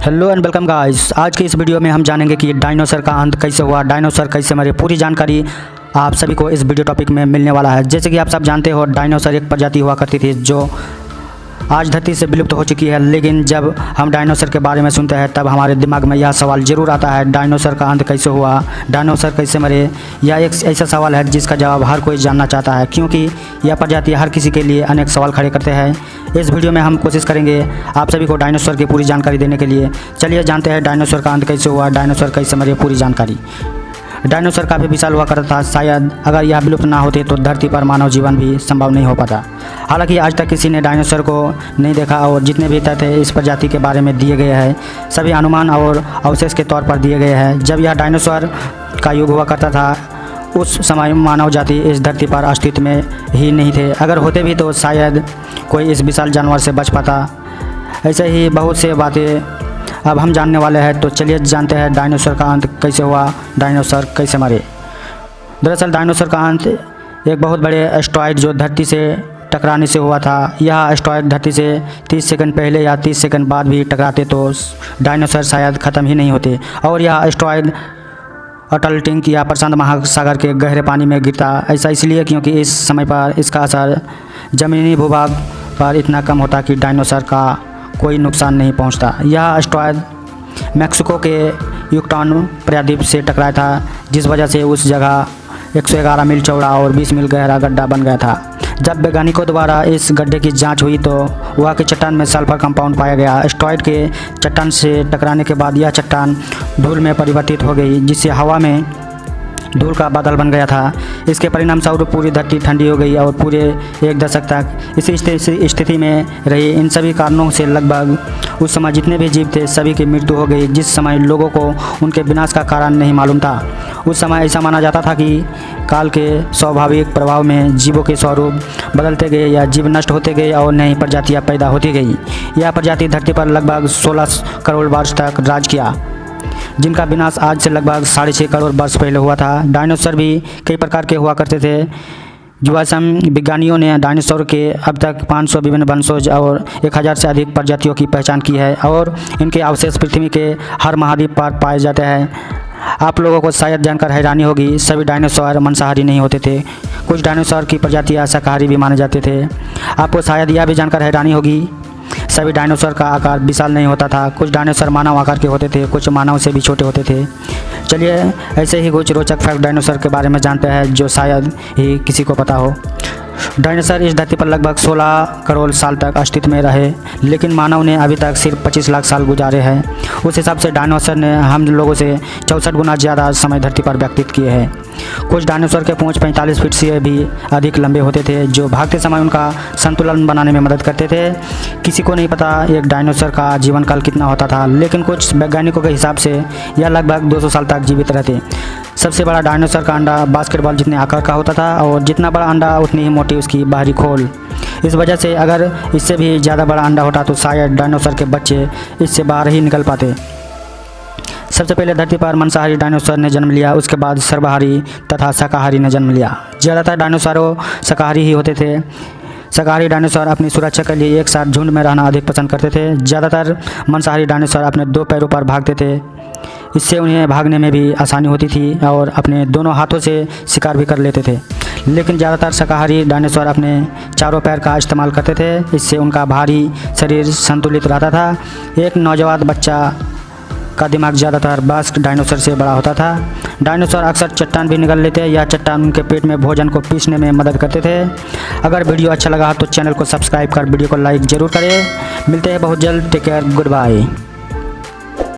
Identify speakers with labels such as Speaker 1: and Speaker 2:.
Speaker 1: Hello and welcome guys. आज की इस वीडियो में हम जानेंगे कि डायनासोर का अंत कैसे हुआ, डायनासोर कैसे मरे। पूरी जानकारी आप सभी को इस वीडियो टॉपिक में मिलने वाला है। जैसे कि आप सब जानते हो, डायनासोर एक प्रजाति हुआ करती थी जो आज धरती से विलुप्त हो चुकी है। लेकिन जब हम डायनासोर के बारे में सुनते हैं तब हमारे दिमाग में यह सवाल ज़रूर आता है, डायनासोर का अंत कैसे हुआ, डायनासोर कैसे मरे। यह एक ऐसा सवाल है जिसका जवाब हर कोई जानना चाहता है, क्योंकि यह प्रजाति हर किसी के लिए अनेक सवाल खड़े करते हैं। इस वीडियो में हम कोशिश करेंगे आप सभी को डायनासोर की पूरी जानकारी देने के लिए। चलिए जानते हैं डायनासोर का अंत कैसे हुआ, डायनासोर कैसे मरे। पूरी जानकारी। डायनासोर काफ़ी विशाल हुआ करता था। शायद अगर यह विलुप्त ना होते तो धरती पर मानव जीवन भी संभव नहीं हो पाता। हालांकि आज तक किसी ने डायनासोर को नहीं देखा और जितने भी तथ्य इस प्रजाति के बारे में दिए गए हैं सभी अनुमान और अवशेष के तौर पर दिए गए हैं। जब यह डायनासोर का युग हुआ करता था उस समय मानव जाति इस धरती पर अस्तित्व में ही नहीं थे। अगर होते भी तो शायद कोई इस विशाल जानवर से बच पाता। ऐसे ही बहुत से बातें अब हम जानने वाले हैं। तो चलिए जानते हैं डायनासोर का अंत कैसे हुआ, डायनासोर कैसे मरे। दरअसल डायनासोर का अंत एक बहुत बड़े एस्टेरॉयड जो धरती से टकराने से हुआ था। यह एस्टेरॉयड धरती से 30 सेकंड पहले या 30 सेकंड बाद भी टकराते तो डायनासोर शायद ख़त्म ही नहीं होते। और यह एस्टेरॉयड अटलांटिक या प्रशांत महासागर के गहरे पानी में गिरता। ऐसा इसलिए क्योंकि इस समय पर इसका असर ज़मीनी भूभाग पर इतना कम होता कि डायनासोर का कोई नुकसान नहीं पहुंचता। यह एस्टेरॉयड मैक्सिको के युकाटान प्रायद्वीप से टकराया था, जिस वजह से उस जगह 111 मील चौड़ा और 20 मील गहरा गड्ढा बन गया था। जब वैज्ञानिकों द्वारा इस गड्ढे की जांच हुई तो वहाँ के चट्टान में सल्फर कंपाउंड पाया गया। एस्टेरॉयड के चट्टान से टकराने के बाद यह चट्टान धूल में परिवर्तित हो गई, जिससे हवा में धूल का बादल बन गया था। इसके परिणाम स्वरूप पूरी धरती ठंडी हो गई और पूरे एक दशक तक इसी स्थिति में रही। इन सभी कारणों से लगभग उस समय जितने भी जीव थे सभी की मृत्यु हो गई। जिस समय लोगों को उनके विनाश का कारण नहीं मालूम था। उस समय ऐसा माना जाता था कि काल के स्वाभाविक प्रभाव में जीवों के स्वरूप बदलते गए या जीव नष्ट होते गए और नई प्रजातियाँ पैदा होती गई। यह प्रजाति धरती पर लगभग 16 करोड़ वर्ष तक राज किया, जिनका विनाश आज से लगभग 6.5 करोड़ वर्ष पहले हुआ था। डायनासोर भी कई प्रकार के हुआ करते थे। जीवाश्म विज्ञानियों ने डायनासोर के अब तक 500 विभिन्न वंशज और 1000 से अधिक प्रजातियों की पहचान की है और इनके अवशेष पृथ्वी के हर महाद्वीप पर पाए जाते हैं। आप लोगों को शायद जानकर हैरानी होगी, सभी डायनासोर मांसाहारी नहीं होते थे। कुछ डायनासोर की प्रजातियाँ शाकाहारी भी माने जाते थे। आपको शायद यह भी जानकर हैरानी होगी, सभी डायनासोर का आकार विशाल नहीं होता था। कुछ डायनासोर मानव आकार के होते थे, कुछ मानव से भी छोटे होते थे। चलिए ऐसे ही कुछ रोचक फैक्ट डायनासोर के बारे में जानते हैं जो शायद ही किसी को पता हो। डायनासोर इस धरती पर लगभग 16 करोड़ साल तक अस्तित्व में रहे, लेकिन मानव ने अभी तक सिर्फ 25 लाख साल गुजारे हैं। उस हिसाब से डायनासोर ने हम लोगों से 64 गुना ज़्यादा समय धरती पर व्यतीत किए हैं। कुछ डायनासोर के पूंछ 45 फीट से भी अधिक लंबे होते थे, जो भागते समय उनका संतुलन बनाने में मदद करते थे। किसी को नहीं पता एक डायनासोर का जीवन काल कितना होता था, लेकिन कुछ वैज्ञानिकों के हिसाब से यह लगभग 200 साल तक जीवित रहते। सबसे बड़ा डायनासोर का अंडा बास्केटबॉल जितने आकार का होता था और जितना बड़ा अंडा उतनी ही मोटी उसकी बाहरी खोल। इस वजह से अगर इससे भी ज़्यादा बड़ा अंडा होता तो शायद डायनासोर के बच्चे इससे बाहर ही निकल पाते। सबसे पहले धरती पर मांसाहारी डायनासोर ने जन्म लिया, उसके बाद सर्वाहारी तथा शाकाहारी ने जन्म लिया। ज़्यादातर डायनासोर शाकाहारी ही होते थे। शाकाहारी डायनासोर अपनी सुरक्षा के लिए एक साथ झुंड में रहना अधिक पसंद करते थे। ज़्यादातर मांसाहारी डायनासोर अपने 2 पैरों पर भागते थे, इससे उन्हें भागने में भी आसानी होती थी और अपने दोनों हाथों से शिकार भी कर लेते थे। लेकिन ज़्यादातर शाकाहारी डायनासोर अपने चारों पैर का इस्तेमाल करते थे, इससे उनका भारी शरीर संतुलित रहता था। एक नौजवान बच्चा का दिमाग ज़्यादातर वयस्क डायनासोर से बड़ा होता था। डायनासोर अक्सर चट्टान भी निगल लेते या चट्टान उनके पेट में भोजन को पीसने में मदद करते थे। अगर वीडियो अच्छा लगा तो चैनल को सब्सक्राइब कर वीडियो को लाइक ज़रूर करें। मिलते हैं बहुत जल्द। Take care, good bye.